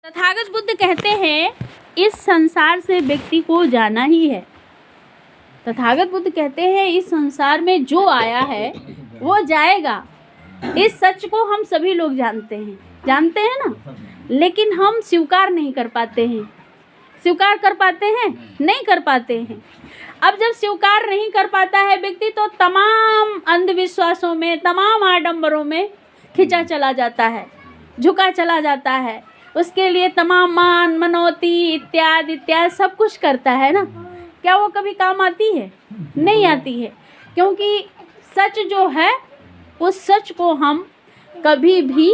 तथागत बुद्ध कहते हैं इस संसार से व्यक्ति को जाना ही है। तथागत बुद्ध कहते हैं इस संसार में जो आया है वो जाएगा। इस सच को हम सभी लोग जानते हैं ना, लेकिन हम स्वीकार नहीं कर पाते हैं। स्वीकार कर पाते हैं? नहीं कर पाते हैं। अब जब स्वीकार नहीं कर पाता है व्यक्ति तो तमाम अंधविश्वासों में, तमाम आडंबरों में खिंचा चला जाता है, झुका चला जाता है। उसके लिए तमाम मान मनौती इत्यादि इत्यादि सब कुछ करता है ना। क्या वो कभी काम आती है? नहीं आती है, क्योंकि सच जो है उस सच को हम कभी भी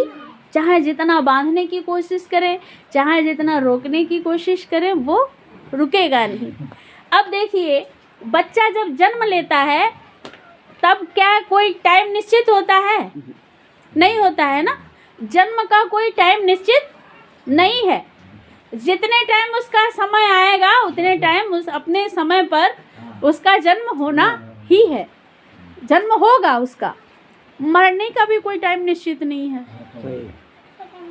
चाहे जितना बांधने की कोशिश करें, चाहे जितना रोकने की कोशिश करें, वो रुकेगा नहीं। अब देखिए, बच्चा जब जन्म लेता है तब क्या कोई टाइम निश्चित होता है? नहीं होता है ना। जन्म का कोई टाइम निश्चित नहीं है। जितने टाइम उसका समय आएगा उतने टाइम उस अपने समय पर उसका जन्म होना ही है, जन्म होगा उसका। मरने का भी कोई टाइम निश्चित नहीं है।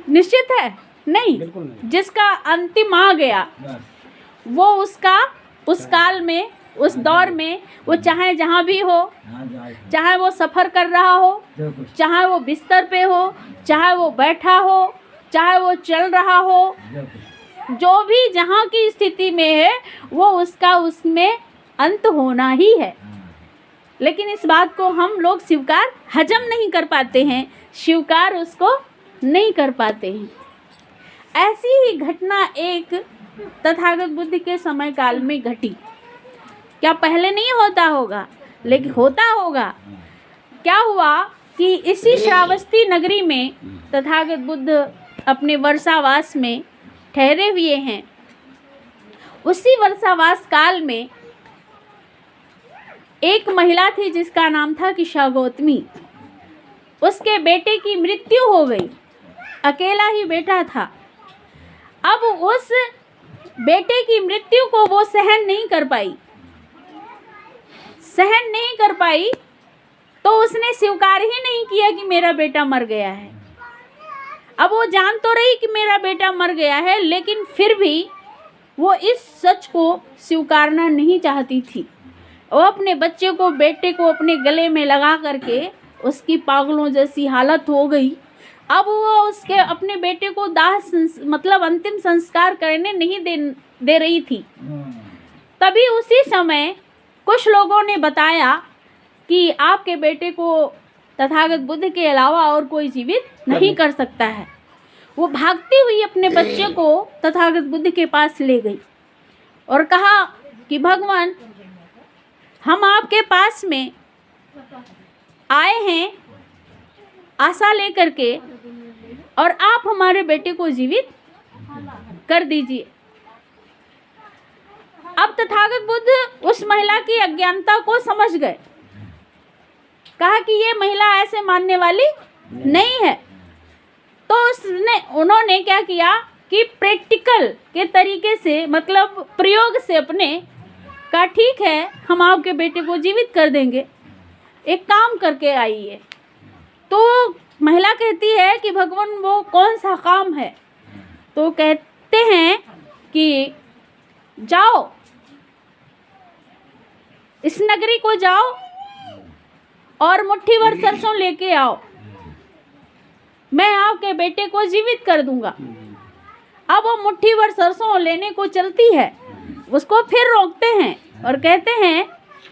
निश्चित है? नहीं। जिसका अंतिम आ गया वो उसका उस काल में, उस दौर में, वो चाहे जहाँ भी हो, चाहे वो सफ़र कर रहा हो, चाहे वो बिस्तर पे हो, चाहे वो बैठा हो, चाहे वो चल रहा हो, जो भी जहाँ की स्थिति में है वो उसका उसमें अंत होना ही है। लेकिन इस बात को हम लोग स्वीकार हजम नहीं कर पाते हैं, स्वीकार उसको नहीं कर पाते हैं। ऐसी ही घटना एक तथागत बुद्ध के समय काल में घटी। क्या पहले नहीं होता होगा? लेकिन होता होगा। क्या हुआ कि इसी श्रावस्ती नगरी में तथागत बुद्ध अपने वर्षावास में ठहरे हुए हैं। उसी वर्षावास काल में एक महिला थी जिसका नाम था किशा गौतमी। उसके बेटे की मृत्यु हो गई, अकेला ही बेटा था। अब उस बेटे की मृत्यु को वो सहन नहीं कर पाई, तो उसने स्वीकार ही नहीं किया कि मेरा बेटा मर गया है। अब वो जान तो रही कि मेरा बेटा मर गया है, लेकिन फिर भी वो इस सच को स्वीकारना नहीं चाहती थी। वो अपने बच्चे को, बेटे को अपने गले में लगा करके उसकी पागलों जैसी हालत हो गई। अब वो उसके अपने बेटे को मतलब अंतिम संस्कार करने नहीं दे रही थी। तभी उसी समय कुछ लोगों ने बताया कि आपके बेटे को तथागत बुद्ध के अलावा और कोई जीवित नहीं कर सकता है। वो भागती हुई अपने बच्चे को तथागत बुद्ध के पास ले गई और कहा कि भगवान, हम आपके पास में आए हैं आशा लेकर के, और आप हमारे बेटे को जीवित कर दीजिए। अब तथागत बुद्ध उस महिला की अज्ञानता को समझ गए। कहा कि ये महिला ऐसे मानने वाली नहीं है। तो उन्होंने क्या किया कि प्रैक्टिकल के तरीके से, मतलब प्रयोग से अपने, कहा ठीक है हम आपके बेटे को जीवित कर देंगे, एक काम करके आइए। तो महिला कहती है कि भगवान वो कौन सा काम है? तो कहते हैं कि जाओ, इस नगरी को जाओ और मुट्ठी भर सरसों लेके आओ, मैं आपके बेटे को जीवित कर दूंगा। अब वो मुट्ठी भर सरसों लेने को चलती है, उसको फिर रोकते हैं और कहते हैं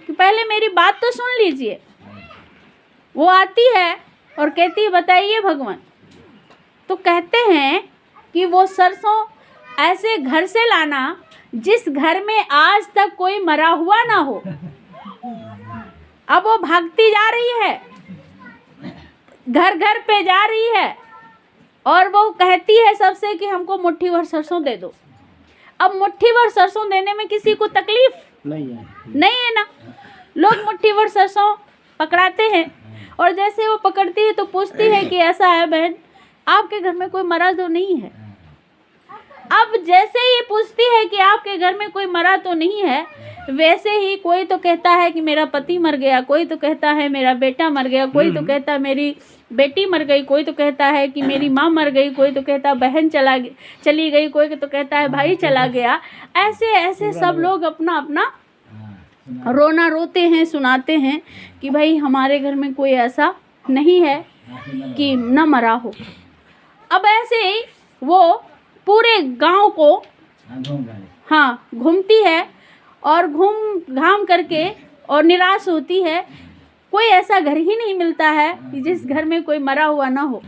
कि पहले मेरी बात तो सुन लीजिए। वो आती है और कहती है बताइए भगवान। तो कहते हैं कि वो सरसों ऐसे घर से लाना जिस घर में आज तक कोई मरा हुआ ना हो। अब वो भागती जा रही है, घर घर पे जा रही है और वो कहती है सबसे कि हमको मुट्ठी भर सरसों दे दो। अब मुट्ठी भर सरसों देने में किसी को तकलीफ नहीं है ना। लोग मुट्ठी भर सरसों पकड़ाते हैं और जैसे वो पकड़ती है तो पूछती है कि ऐसा है बहन, आपके घर में कोई मरा तो नहीं है? अब जैसे ही पूछती है कि आपके घर में कोई मरा तो नहीं है, वैसे ही कोई तो कहता है कि मेरा पति मर गया, कोई तो कहता है मेरा बेटा मर गया, कोई तो कहता है मेरी बेटी मर गई, कोई तो कहता है कि मेरी माँ मर गई, कोई तो कहता है बहन चली गई, कोई तो कहता है भाई चला गया। ऐसे ऐसे सब लोग अपना अपना रोना रोते हैं, सुनाते हैं कि भाई हमारे घर में कोई ऐसा नहीं है कि न मरा हो। अब ऐसे ही वो पूरे गांव को घूमती है और घूम घाम करके और निराश होती है। कोई ऐसा घर ही नहीं मिलता है कि जिस घर में कोई मरा हुआ ना हो।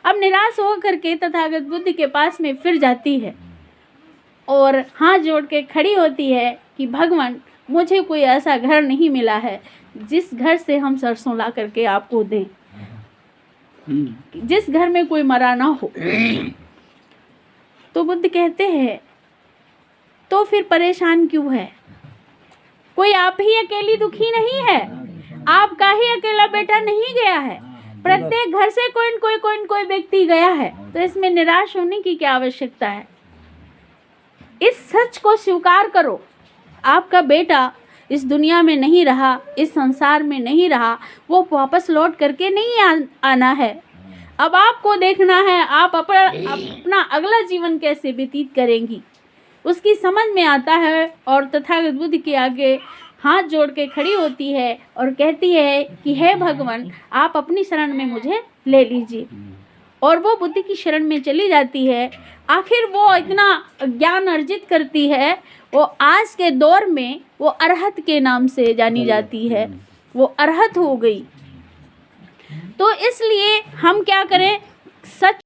अब निराश हो करके तथागत बुद्ध के पास में फिर जाती है और हाथ जोड़ के खड़ी होती है कि भगवान, मुझे कोई ऐसा घर नहीं मिला है जिस घर से हम सरसों ला करके आपको दें, जिस घर में कोई मरा ना हो। तो बुद्ध कहते हैं तो फिर परेशान क्यों है? कोई आप ही अकेली दुखी नहीं है, आपका ही अकेला बेटा नहीं गया है, प्रत्येक घर से कोई न कोई व्यक्ति गया है। तो इसमें निराश होने की क्या आवश्यकता है? इस सच को स्वीकार करो, आपका बेटा इस दुनिया में नहीं रहा, इस संसार में नहीं रहा, वो वापस लौट करके नहीं आना है। अब आपको देखना है आप अपना अगला जीवन कैसे व्यतीत करेंगी, उसकी समझ में आता है। और तथागत बुद्ध के आगे हाथ जोड़ के खड़ी होती है और कहती है कि हे भगवान, आप अपनी शरण में मुझे ले लीजिए। और वो बुद्ध की शरण में चली जाती है। आखिर वो इतना ज्ञान अर्जित करती है, वो आज के दौर में वो अरहत के नाम से जानी जाती है, वो अरहत हो गई। तो इसलिए हम क्या करें, सच